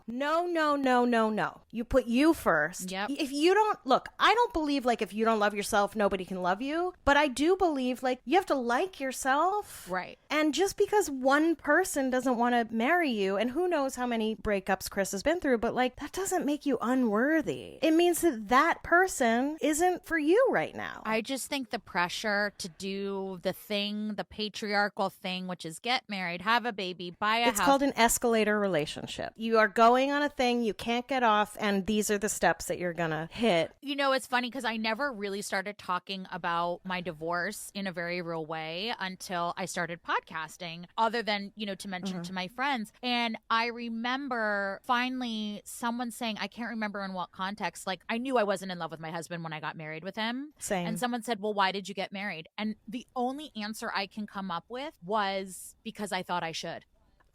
You put you first. Yep. If you don't, look, I don't believe, like, if you don't love yourself, nobody can love you. But I do believe, like, you have to like yourself. Right. And just because one person doesn't want to marry you, and who knows how many breakups Chris has been through, but, like, that doesn't make you unworthy. It means that that person isn't for you right now. I just think the pressure to do the patriarchal thing, which is get married, have a baby, buy a house. It's called an escalator relationship. You are going on a thing, you can't get off, and these are the steps that you're gonna hit. It's funny because I never really started talking about my divorce in a very real way until I started podcasting, other than, to mention to my friends. And I remember finally someone saying, I can't remember in what context, like, I knew I wasn't in love with my husband when I got married with him. Same. And someone said, well, why did you get married? And the only answer I can come up with was because I thought I should.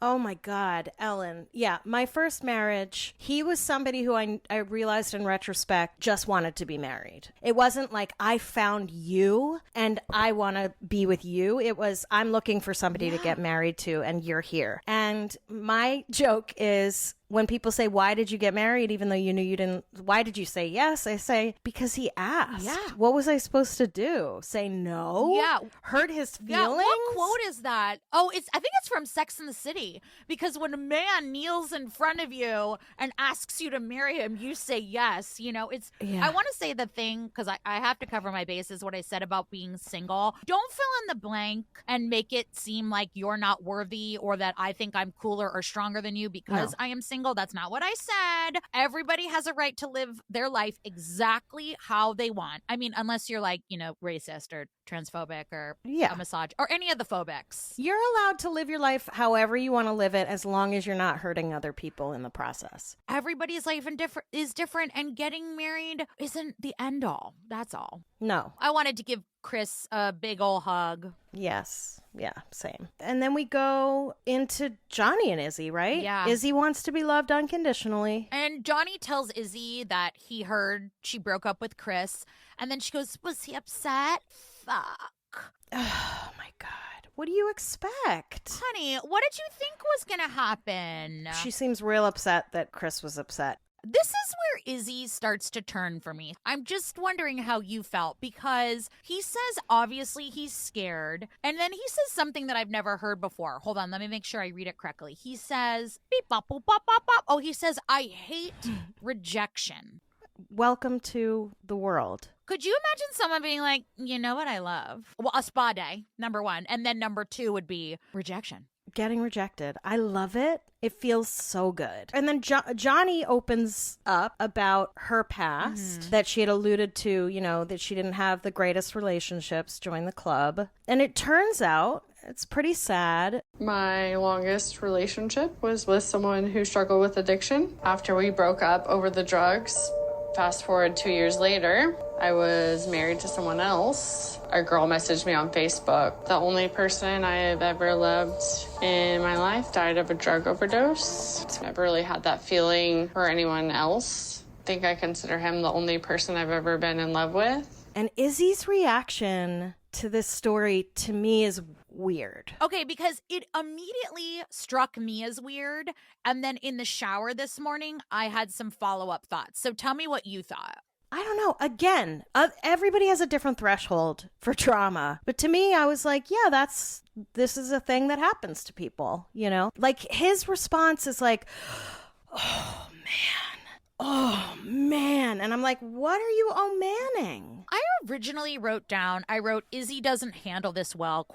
Oh my God, Ellen. Yeah, my first marriage, he was somebody who I realized in retrospect just wanted to be married. It wasn't like I found you and I want to be with you. It was I'm looking for somebody to get married to and you're here. And my joke is, when people say, why did you get married even though you knew you didn't, why did you say yes? I say, because he asked. Yeah. What was I supposed to do? Say no? Yeah. Hurt his feelings? Yeah, what quote is that? Oh, I think it's from Sex and the City. Because when a man kneels in front of you and asks you to marry him, you say yes. I want to say the thing, because I have to cover my bases, what I said about being single. Don't fill in the blank and make it seem like you're not worthy or that I think I'm cooler or stronger than you because I am single. That's not what I said. Everybody has a right to live their life exactly how they want. I mean, unless you're like, racist or transphobic or a misogynist or any of the phobics. You're allowed to live your life however you want to live it as long as you're not hurting other people in the process. Everybody's life is different, and getting married isn't the end all. That's all. No. I wanted to give Chris a big ol' hug. Yes. Yeah, same. And then we go into Johnny and Izzy, right? Yeah. Izzy wants to be loved unconditionally. And Johnny tells Izzy that he heard she broke up with Chris. And then she goes, was he upset? Fuck. Oh, my God. What do you expect? Honey, what did you think was going to happen? She seems real upset that Chris was upset. This is where Izzy starts to turn for me. I'm just wondering how you felt, because he says obviously he's scared, and then he says something that I've never heard before. Hold on, let me make sure I read it correctly. He says, beep, bop, boop, bop, bop, bop. Oh, he says, I hate rejection. Welcome to the world. Could you imagine someone being like, you know what I love? Well, a spa day, number one. And then number two would be rejection. Getting rejected. I love it. It feels so good. And then Johnny opens up about her past, that she had alluded to, you know, that she didn't have the greatest relationships, join the club. And it turns out it's pretty sad. My longest relationship was with someone who struggled with addiction. After we broke up over the drugs, fast forward 2 years later, I was married to someone else. A girl messaged me on Facebook. The only person I have ever loved in my life died of a drug overdose. I've never really had that feeling for anyone else. I think I consider him the only person I've ever been in love with. And Izzy's reaction to this story, to me, is weird. Okay, because it immediately struck me as weird. And then in the shower this morning, I had some follow-up thoughts. So tell me what you thought. I don't know. Again, everybody has a different threshold for trauma. But to me, I was like, yeah, this is a thing that happens to people, you know? Like, his response is like, oh, man. And I'm like, what are you oh-manning? I originally wrote, Izzy doesn't handle this well, ?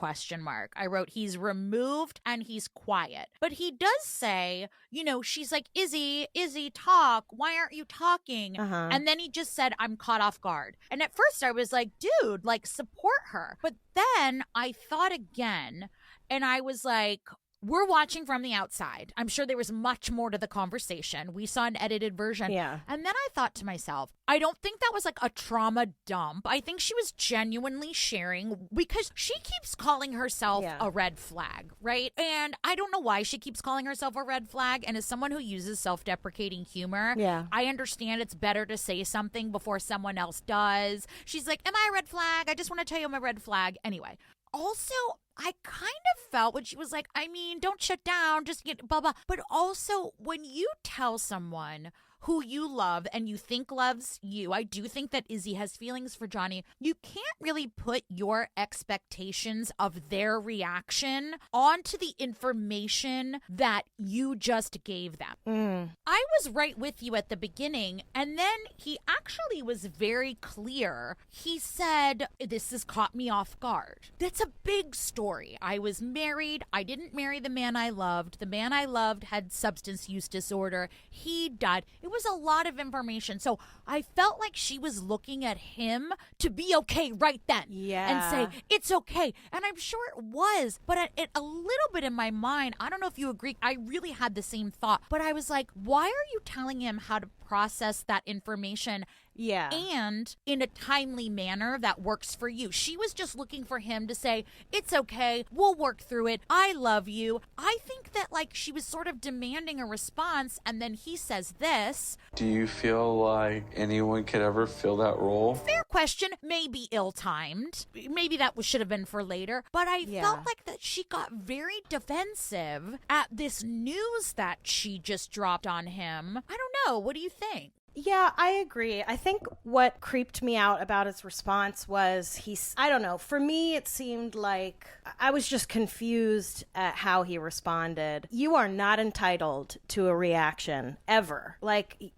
I wrote, he's removed and he's quiet. But he does say, you know, she's like, Izzy, talk. Why aren't you talking? And then he just said, I'm caught off guard. And at first I was like, dude, like, support her. But then I thought again, and I was like, we're watching from the outside. I'm sure there was much more to the conversation. We saw an edited version. Yeah. And then I thought to myself, I don't think that was like a trauma dump. I think she was genuinely sharing, because she keeps calling herself a red flag, right? And I don't know why she keeps calling herself a red flag. And as someone who uses self-deprecating humor, I understand it's better to say something before someone else does. She's like, am I a red flag? I just want to tell you I'm a red flag. Anyway. Also, I kind of felt when she was like, I mean, don't shut down, just get blah, blah. But also, when you tell someone who you love and you think loves you, I do think that Izzy has feelings for Johnny. You can't really put your expectations of their reaction onto the information that you just gave them. I was right with you at the beginning, and then he actually was very clear. He said, this has caught me off guard. That's a big story. I was married. I didn't marry the man I loved. The man I loved had substance use disorder. He died. It was a lot of information. So I felt like she was looking at him to be okay right then. And say, it's okay. And I'm sure it was. But a little bit in my mind, I don't know if you agree, I really had the same thought. But I was like, why are you telling him how to process that information? And in a timely manner that works for you. She was just looking for him to say, it's okay, we'll work through it, I love you. I think that, like, she was sort of demanding a response, and then he says this. Do you feel like anyone could ever fill that role? Fair question, maybe ill-timed. Maybe that should have been for later. But I felt like that she got very defensive at this news that she just dropped on him. I don't know, what do you think? Yeah, I agree. I think what creeped me out about his response was I don't know, for me it seemed like I was just confused at how he responded. You are not entitled to a reaction, ever. Like,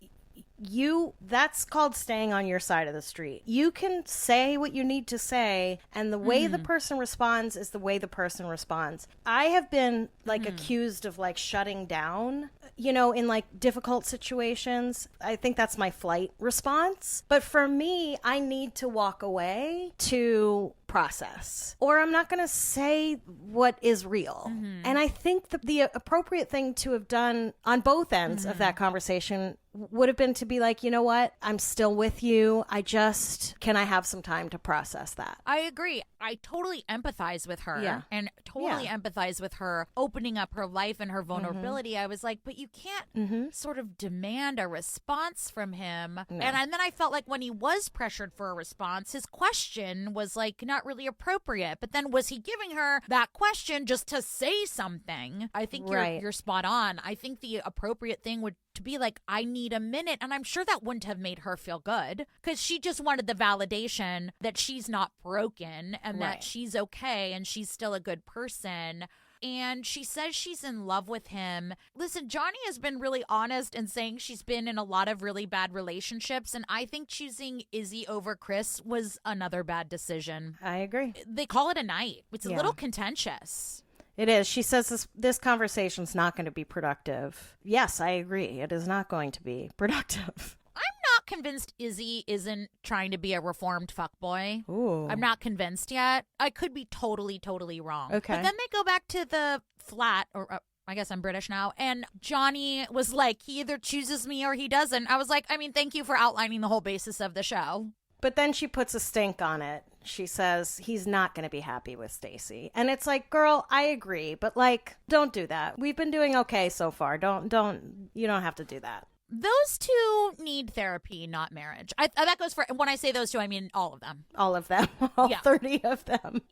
that's called staying on your side of the street. You can say what you need to say, and the way the person responds is the way the person responds. I have been, like, accused of, like, shutting down, you know, in, like, difficult situations. I think that's my flight response. But for me, I need to walk away to process, or I'm not going to say what is real. And I think the appropriate thing to have done on both ends of that conversation would have been to be like, you know what? I'm still with you. Can I have some time to process that? I agree. I totally empathize with her and totally empathize with her opening up her life and her vulnerability. I was like, but you can't sort of demand a response from him. And then I felt like when he was pressured for a response, his question was like not not really appropriate. But then was he giving her that question just to say something? I think you're spot on. I think the appropriate thing would to be like, I need a minute. And I'm sure that wouldn't have made her feel good because she just wanted the validation that she's not broken and that she's okay and she's still a good person. And she says she's in love with him. Listen, Johnny has been really honest in saying she's been in a lot of really bad relationships. And I think choosing Izzy over Chris was another bad decision. I agree. They call it a night. It's a little contentious. It is. She says this conversation's not going to be productive. Yes, I agree. It is not going to be productive. I'm not convinced Izzy isn't trying to be a reformed fuckboy. Ooh. I'm not convinced yet. I could be totally wrong. Okay. But then they go back to the flat, or I guess I'm British now, and Johnny was like, he either chooses me or he doesn't. I was like, I mean, thank you for outlining the whole basis of the show. But then she puts a stink on it. She says he's not going to be happy with Stacey. And it's like, girl, I agree, but like, don't do that. We've been doing okay so far. You don't have to do that. Those two need therapy, not marriage. That goes for, when I say those two, I mean all of them. All of them. All 30 of them.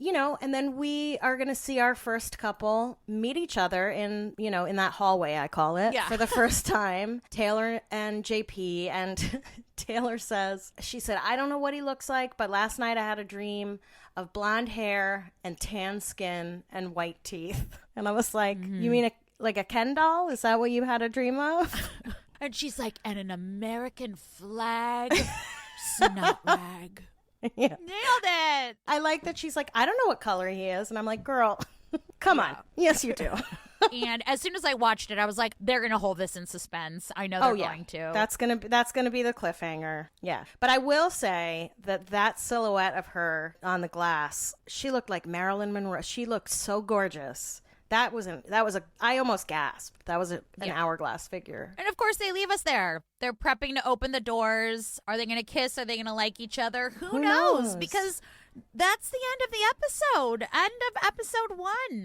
And then we are going to see our first couple meet each other in that hallway, I call it, for the first time. Taylor and JP. And Taylor says, she said, I don't know what he looks like, but last night I had a dream of blonde hair and tan skin and white teeth. And I was like, you mean like a Ken doll? Is that what you had a dream of? And she's like, and an American flag snot rag. Yeah. Nailed it. I like that she's like, I don't know what color he is. And I'm like, girl, come on. Yes, you do. And as soon as I watched it, I was like, they're going to hold this in suspense. I know they're going to. That's going to be the cliffhanger. Yeah. But I will say that silhouette of her on the glass, she looked like Marilyn Monroe. She looked so gorgeous. I almost gasped. That was an hourglass figure. And of course, they leave us there. They're prepping to open the doors. Are they going to kiss? Are they going to like each other? Who knows? Because that's the end of the episode. End of episode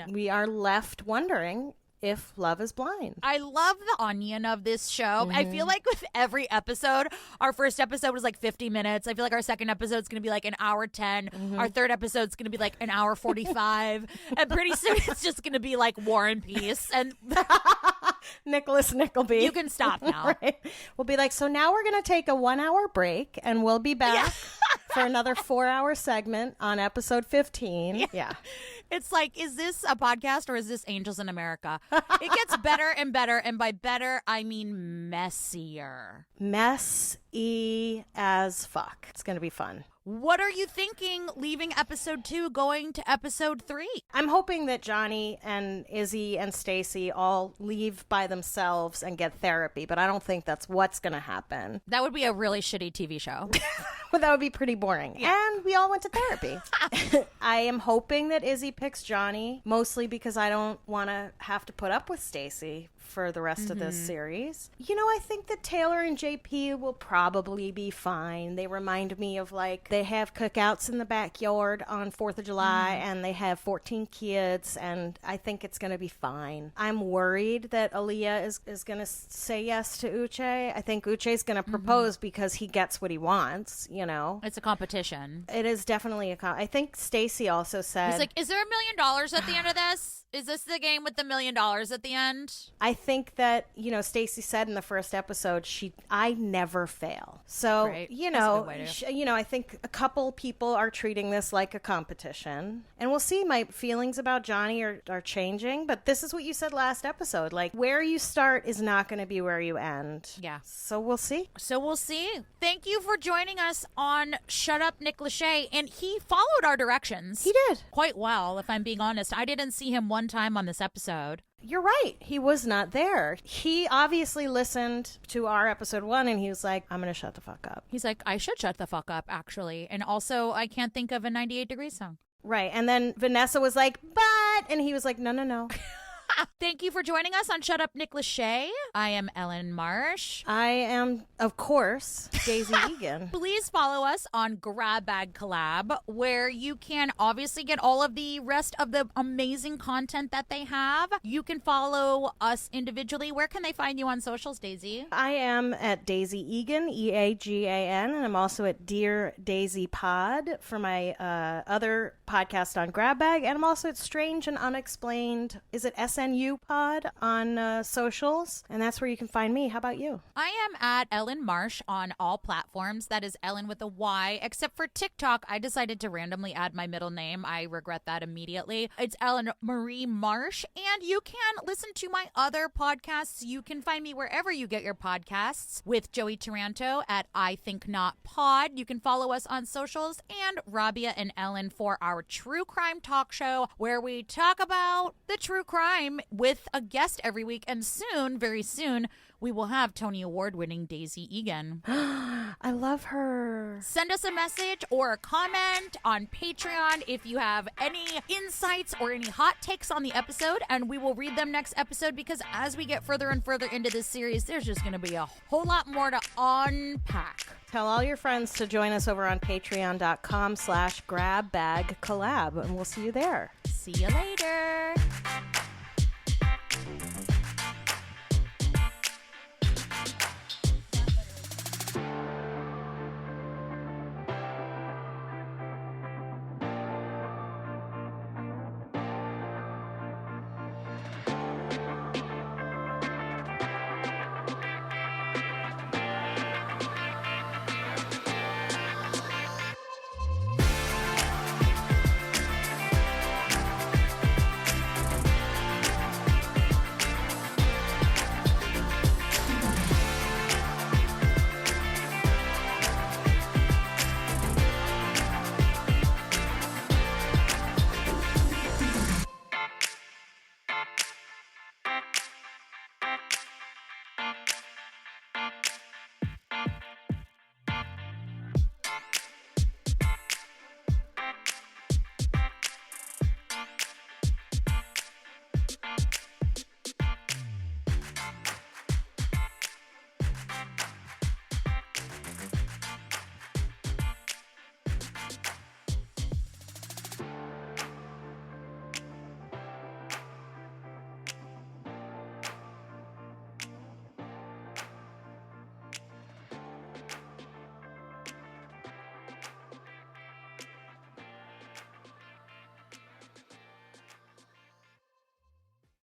1. We are left wondering if love is blind. I love the onion of this show. I feel like with every episode, our first episode was like 50 minutes. I feel like our second episode is going to be like an hour 10. Our third episode is going to be like an hour 45. And pretty soon it's just going to be like War and Peace. And Nicholas Nickleby. You can stop now. Right. We'll be like, so now we're going to take a 1-hour break and we'll be back for another 4-hour segment on episode 15. Yeah. It's like, is this a podcast or is this Angels in America? It gets better and better. And by better, I mean messier. Messy as fuck. It's going to be fun. What are you thinking leaving episode 2 going to episode 3? I'm hoping that Johnny and Izzy and Stacey all leave by themselves and get therapy, but I don't think that's what's going to happen. That would be a really shitty TV show. Well, that would be pretty boring. Yeah. And we all went to therapy. I am hoping that Izzy picks Johnny, mostly because I don't want to have to put up with Stacey for the rest of this series. I think that Taylor and JP will probably be fine. They remind me of they have cookouts in the backyard on 4th of July and they have 14 kids and I think it's going to be fine. I'm worried that Aaliyah is going to say yes to Uche. I think Uche's going to propose because he gets what he wants, It's a competition. It is definitely I think Stacey also said... He's like, is there $1 million at the end of this? Is this the game with the $1 million at the end? I think that, Stacey said in the first episode, I never fail. So, right. I think a couple people are treating this like a competition. And we'll see. My feelings about Johnny are changing. But this is what you said last episode. Where you start is not going to be where you end. Yeah. So we'll see. Thank you for joining us on Shut Up, Nick Lachey. And he followed our directions. He did. Quite well, if I'm being honest. I didn't see him one time on this episode. You're right. He was not there. He obviously listened to our episode 1 and he was like, I'm going to shut the fuck up. He's like, I should shut the fuck up, actually. And also, I can't think of a 98 Degrees song. Right. And then Vanessa was like, but, and he was like, no. Thank you for joining us on Shut Up, Nick Lachey. I am Ellen Marsh. I am, of course, Daisy Egan. Please follow us on Grab Bag Collab, where you can obviously get all of the rest of the amazing content that they have. You can follow us individually. Where can they find you on socials, Daisy? I am at Daisy Egan, EAGAN, and I'm also at Dear Daisy Pod for my other podcast on Grab Bag, and I'm also at Strange and Unexplained. Is it SNU Pod on socials? And that's where you can find me. How about you? I am at Ellen Marsh on all platforms. That is Ellen with a Y, except for TikTok. I decided to randomly add my middle name. I regret that immediately. It's Ellen Marie Marsh, and you can listen to my other podcasts. You can find me wherever you get your podcasts with Joey Taranto at I Think Not Pod. You can follow us on socials, and Rabia and Ellen for our true crime talk show, where we talk about the true crime with a guest every week. And soon, very soon, we will have Tony Award-winning Daisy Egan. I love her. Send us a message or a comment on Patreon if you have any insights or any hot takes on the episode, and we will read them next episode, because as we get further and further into this series, there's just going to be a whole lot more to unpack. Tell all your friends to join us over on patreon.com/grabbagcollab, and we'll see you there. See you later.